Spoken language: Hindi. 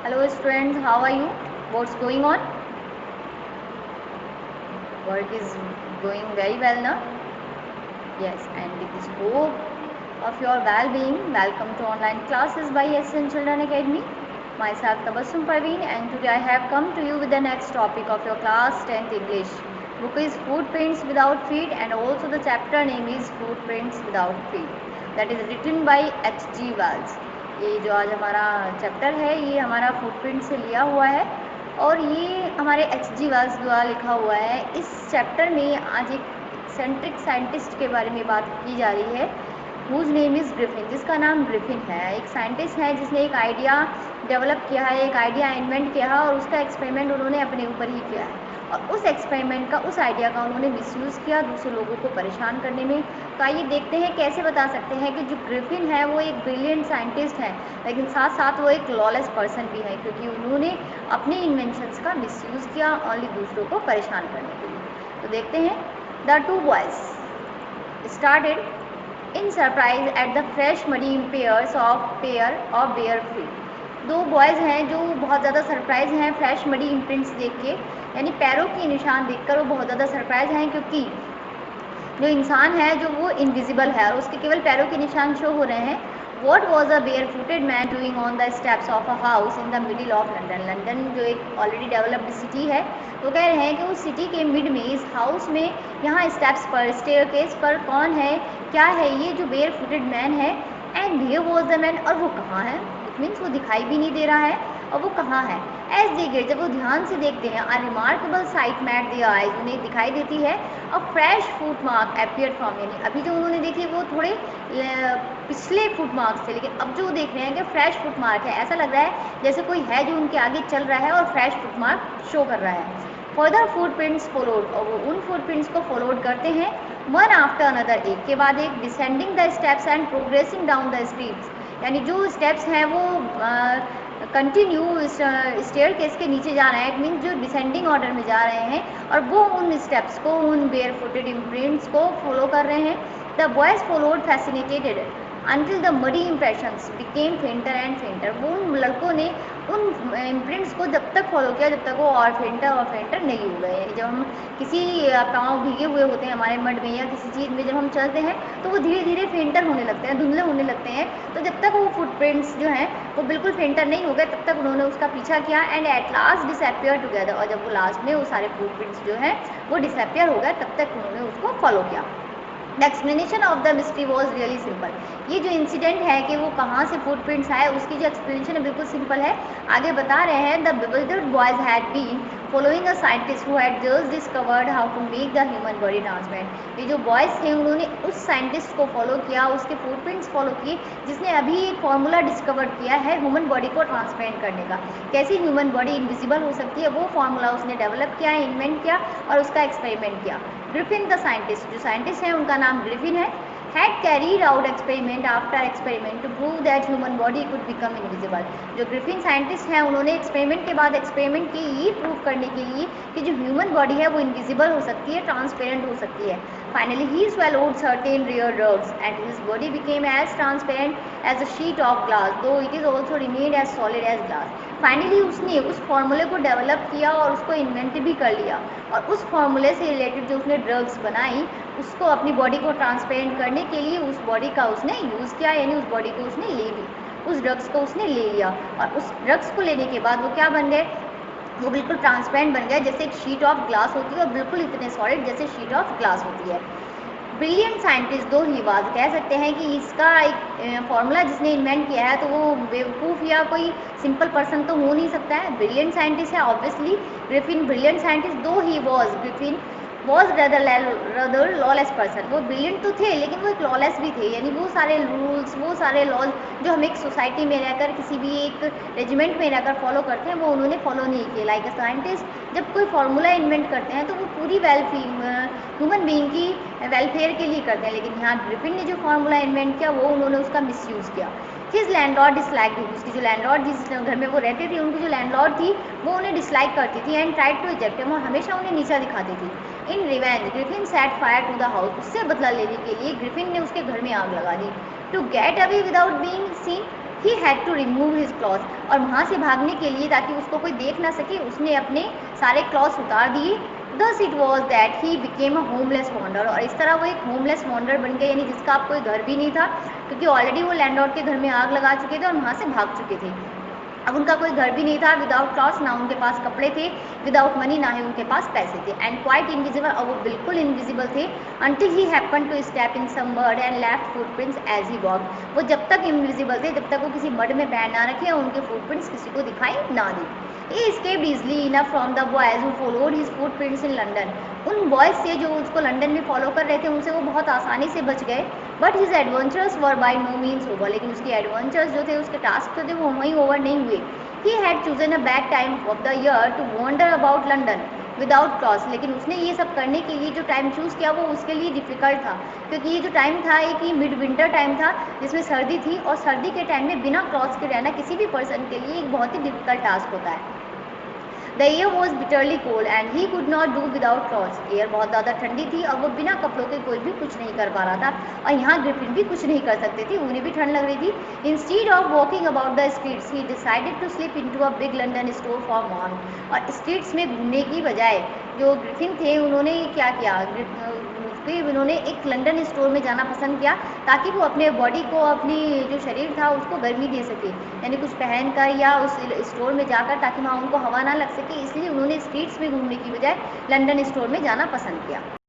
Hello students, how are you? What's going on? Work is going very well now? Yes, and with this hope of your well-being, welcome to online classes by SN Children Academy. Myself Tabassum Parveen, and today I have come to you with the next topic of your class 10th English. Book is Footprints Without Feet, and also the chapter name is Footprints Without Feet. That is written by H.G. Wells. ये जो आज हमारा चैप्टर है ये हमारा फुटप्रिंट से लिया हुआ है और ये हमारे H.G. वेल्स द्वारा लिखा हुआ है। इस चैप्टर में आज एक एक्सेंट्रिक साइंटिस्ट के बारे में बात की जा रही है हुज नेम इज़ ग्रिफिन, जिसका नाम ग्रिफिन है। एक साइंटिस्ट है जिसने एक आइडिया डेवलप किया है, एक आइडिया इन्वेंट किया है और उसका एक्सपेरिमेंट उन्होंने अपने ऊपर ही किया है और उस एक्सपेरिमेंट का, उस आइडिया का उन्होंने मिसयूज़ किया दूसरे लोगों को परेशान करने में। तो आइए देखते हैं कैसे बता सकते हैं कि जो ग्रिफिन है वो एक ब्रिलियंट साइंटिस्ट है, लेकिन साथ साथ वो एक लॉलेस पर्सन भी है क्योंकि उन्होंने अपने इन्वेंशंस का मिसयूज़ किया ओनली दूसरों को परेशान करने के लिए। तो देखते हैं। The two boys started in surprise at the fresh muddy pair of bare feet. दो बॉयज़ हैं जो बहुत ज़्यादा सरप्राइज हैं फ्रेश मडी इम्प्रिंट्स देख के, यानी पैरों के निशान देखकर वो बहुत ज़्यादा सरप्राइज हैं क्योंकि जो इंसान है जो वो इनविजिबल है और उसके केवल पैरों के निशान शो हो रहे हैं। What was a barefooted man doing on the steps of a house in the middle of London? London जो एक ऑलरेडी डेवलप्ड सिटी है, तो कह रहे हैं कि उस सिटी के मिड में, इस हाउस में, यहाँ स्टेप्स पर, स्टेयरकेस पर कौन है, क्या है ये जो बेयर फुटेड मैन है। And here was the man, और वो कहाँ है, इट मीन्स वो दिखाई भी नहीं दे रहा है और वो कहाँ है। एज दे गेट, जब वो ध्यान से देखते हैं, a remarkable sight met their eyes, उन्हें दिखाई देती है और fresh foot mark appear from, यानी अभी जो उन्होंने देखे वो थोड़े पिछले फुट मार्क्स थे, लेकिन अब जो देख रहे हैं कि फ्रेश फुट मार्क है, ऐसा लग रहा है जैसे कोई है जो उनके आगे चल रहा है और फ्रेश फुट मार्क शो कर रहा है। फर्दर फुटप्रिंट्स फॉलोड, और वो उन फुटप्रिंट्स को फॉलोड करते हैं वन आफ्टर अनदर, एक के बाद एक, descending the steps and progressing down the streets, यानी जो स्टेप्स हैं वो कंटिन्यू स्टेयरकेस के नीचे जा रहे हैं, इट मीन्स जो डिसेंडिंग ऑर्डर में जा रहे हैं और वो उन स्टेप्स को, उन बेयर फुटेड इम्प्रिंट्स को फॉलो कर रहे हैं। The boys followed fascinated until the muddy impressions became fainter and fainter, वो उन लड़कों ने उन इम्प्रिंट्स को जब तक फॉलो किया जब तक वो और फेंटर नहीं हो गए। जब हम किसी पाँव भीगे हुए होते हैं हमारे मड में या किसी चीज़ में जब हम चलते हैं तो वो धीरे धीरे फेंटर होने लगते हैं, धुंधले होने लगते हैं। तो जब तक वो फुटप्रिंट्स जो हैं वो बिल्कुल फेंटर नहीं हो गए तब तक उन्होंने उसका पीछा किया and at last disappear together, और जब वो लास्ट में वो सारे फुटप्रिंट्स जो हैं वो डिसअपियर हो गए तब तक उन्होंने उसको फॉलो किया। The explanation of the mystery was really simple, ये जो इंसिडेंट है कि वो कहाँ से फुटप्रिंट्स आए उसकी जो एक्सप्लेनेशन है बिल्कुल सिंपल है। आगे बता रहे हैं, the bewildered boys had been following a scientist who had just discovered how to make the human body transparent। ये जो बॉयज़ थे उन्होंने उस साइंटिस्ट को फॉलो किया, उसके फुटप्रिंट्स फॉलो किए जिसने अभी एक फार्मूला डिस्कवर किया है ह्यूमन बॉडी को ट्रांसपेरेंट करने का, कैसे ह्यूमन बॉडी इनविजिबल हो सकती है, वो फार्मूला उसने डेवलप किया, इन्वेंट किया और उसका एक्सपेरिमेंट किया। ग्रिफिन द साइंटिस्ट, जो साइंटिस्ट हैं उनका नाम ग्रिफिन है, had carried out experiment after experiment to prove that human body could become invisible। जो ग्रिफिन साइंटिस्ट हैं उन्होंने एक्सपेरिमेंट के बाद एक्सपेरिमेंट की ये प्रूव करने के लिए कि जो ह्यूमन बॉडी है वो इनविजिबल हो सकती है, ट्रांसपेरेंट हो सकती है। Finally he swallowed certain rare drugs and his body became as transparent as a sheet of glass though it is also remained as solid as glass। Finally उसने उस फार्मूले को डेवलप किया और उसको इन्वेंट भी कर लिया और उस फार्मूले से रिलेटेड जो उसने ड्रग्स बनाई उसको अपनी बॉडी को ट्रांसपेरेंट करने के लिए उस बॉडी का उसने यूज़ किया, यानी उस बॉडी को उसने ले ली, उस ड्रग्स को उसने ले लिया और उस ड्रग्स को लेने के बाद वो क्या बन गए, वो बिल्कुल ट्रांसपेरेंट बन गया जैसे एक शीट ऑफ ग्लास होती है और बिल्कुल इतने सॉलिड जैसे शीट ऑफ ग्लास होती है। ब्रिलियंट साइंटिस्ट दो ही वाज, कह सकते हैं कि इसका एक फार्मूला जिसने इन्वेंट किया है तो वो बेवकूफ़ या कोई सिंपल पर्सन तो हो नहीं सकता है, ब्रिलियंट साइंटिस्ट है ऑब्वियसली। ग्रिफिन ब्रिलियंट साइंटिस्ट दो he was, Griffin was rather lawless person, वो ब्रिलियंट तो थे लेकिन वो एक लॉलेस भी थे, यानी वो सारे रूल्स, वो सारे लॉज जो हम एक सोसाइटी में रहकर, किसी भी एक रेजिमेंट में रहकर फॉलो करते हैं वो उन्होंने फॉलो नहीं किए। लाइक अ साइंटिस्ट जब कोई फार्मूला इन्वेंट करते हैं तो वो पूरी ह्यूमन बीइंग की वेलफेयर के लिए करते हैं, लेकिन यहाँ ग्रिफिन ने जो फार्मूला इन्वेंट किया वो उन्होंने उसका मिसयूज़ किया। हिज लैंडलॉर्ड डिसलाइक हिम, उसकी जो लैंडलॉर्ड जिस घर में वो रहते थे उनकी जो लैंडलॉर्ड थी वो उन्हें डिसलाइक करती थी and tried to eject him, वो हमेशा उन्हें नीचा दिखाती थी। In revenge Griffin set fire to the house, उससे बदला लेने के लिए ग्रिफिन ने उसके घर में आग लगा दी। To get away without being seen, he had to remove his cloth, और वहाँ से भागने के लिए ताकि उसको कोई देख ना सके उसने अपने सारे क्लॉथ्स उतार दिए। Thus it was that he became a homeless wanderer, और इस तरह वो एक होमलेस वॉन्डर बन गए, यानी जिसका आप कोई घर भी नहीं था, क्योंकि ऑलरेडी वो लैंडलॉर्ड के घर में आग लगा चुके थे और वहाँ से भाग चुके थे। अब उनका कोई घर भी नहीं था। विदाउट क्लॉथ्स, ना उनके पास कपड़े थे, विदाउट मनी, ना ही उनके पास पैसे थे, एंड क्वाइट इनविजिबल, और वो बिल्कुल इनविजिबल थे, until he happened to step in some mud and left footprints as he walked। वो जब तक इनविजिबल थे जब तक वो किसी मड में पैर ना रखे और उनके फुटप्रिंट्स किसी को दिखाई ना दे। He escaped easily enough from the boys who followed his footprints in London। उन बॉयज से जो उसको लंदन में फॉलो कर रहे थे उनसे वो बहुत आसानी से बच गए। But his adventures were by no means over, लेकिन उसके एडवेंचर्स जो थे, उसके टास्क जो थे, वो वहीं ओवर नहीं हुए। He had chosen a bad time of the year to wander about London without clothes, लेकिन उसने ये सब करने के लिए जो टाइम चूज़ किया वो उसके लिए डिफ़िकल्ट था, क्योंकि ये जो टाइम था एक ही मिड विंटर टाइम था जिसमें सर्दी थी, और सर्दी के टाइम में बिना क्लॉथ्स के रहना किसी भी पर्सन के लिए एक बहुत ही डिफ़िकल्ट टास्क होता है। The air was bitterly cold and he could not do without clothes. Air बहुत ज़्यादा ठंडी थी और वो बिना कपड़ों के कोई भी कुछ नहीं कर पा रहा था, और यहाँ ग्रिफिन भी कुछ नहीं कर सकते थे, उन्हें भी ठंड लग रही थी। Instead of walking about the streets he decided to slip into a big London store for morn. और स्ट्रीट्स में घूमने की बजाय जो ग्रिफिन थे उन्होंने क्या किया, फिर उन्होंने एक लंदन स्टोर में जाना पसंद किया ताकि वो अपने बॉडी को, अपनी जो शरीर था उसको गर्मी दे सके, यानी कुछ पहन कर या उस स्टोर में जाकर, ताकि वहाँ उनको हवा ना लग सके, इसलिए उन्होंने स्ट्रीट्स में घूमने की बजाय लंदन स्टोर में जाना पसंद किया।